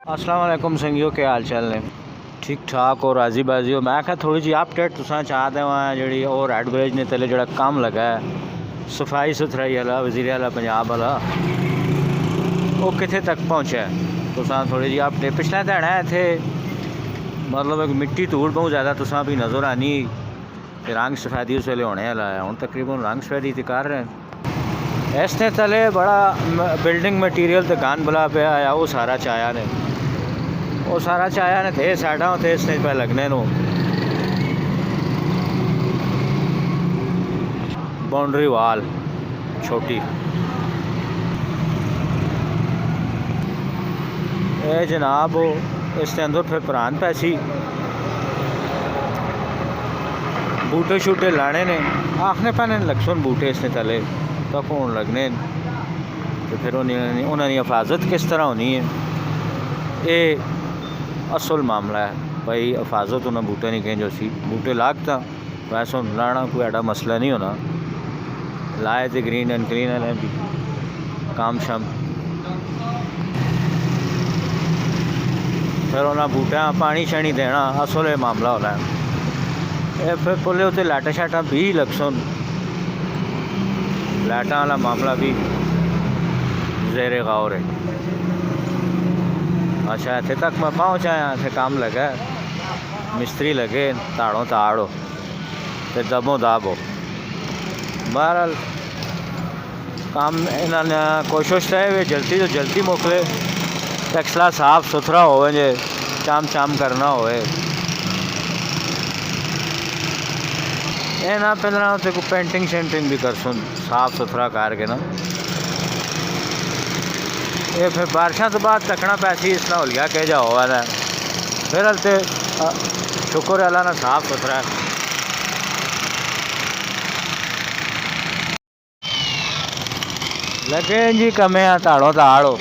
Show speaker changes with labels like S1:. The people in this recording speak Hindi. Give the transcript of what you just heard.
S1: अस्सलाम वालेकुम संगियो, के हाल चाल ने? ठीक ठाक और राजी बाजी हो। मैं क्या थोड़ी जी अपडेट तुसा चाहते हैं जी और हेड ब्रिज ने तले जो काम लगा है सफाई सुथराई वाला वजीर आला पंजाब वाला वो कितने तक पहुँचा है? तुसा थोड़ी जी अपडेट पिछले दिन है इतने मतलब एक मिट्टी धूड़ बहुत ज़्यादा तुसा भी नज़र आनी रंग सफेदी उस वेले होने वाला है। हूँ तकरीबन रंग सफेदी तो कर रहे हैं। इसने तले बड़ा बिल्डिंग मटीरियल तो गंद बला पे आया वो सारा चाया ने थे साइडा थे इसने पे लगने नो बाउंड्री वाल छोटी ए जनाब इसके अंदर फिर पुरान पैसी बूटे शूटे लाने ने आखने पैने लक्ष्मण बूटे इसने तले तक होने लगने तो फिर उन्होंने हिफाजत किस तरह होनी है ये असल मामला है भाई। हिफाजत उन्हें बूटे नहीं कहें जो सी बूटे लागता वैसे लाना कोई एडा मसला नहीं होना। लाए थे ग्रीन एंड क्लीन वाले भी काम शाम फिर उन्हें बूटा पानी शानी देना असल मामला होना है। ये फिर पुले उत्ते लाइटा शाइटा भी लक्सन लाइटा वाला मामला भी जेरे गौर है। अच्छा इतने तक मैं पहुँच आया इतने काम लगा मिस्त्री लगे ताड़ों ताड़ो तो दबो दाबो बहरहाल काम इन्होंने कोशिश है जल्दी तो जल्दी मोकले टैक्सला साफ सुथरा हो जे चाम चाम करना होए ना पहला उत्ते को पेंटिंग शेंटिंग भी कर सुन साफ सुथरा करके ना ये फिर बारिशों तो बाद तकना पैसी इसना होलिया कह जा हुआ है फिर हलते शुक्र अल्लाह ना साफ सुथरा लगे जी कमे ताड़ो ताड़ो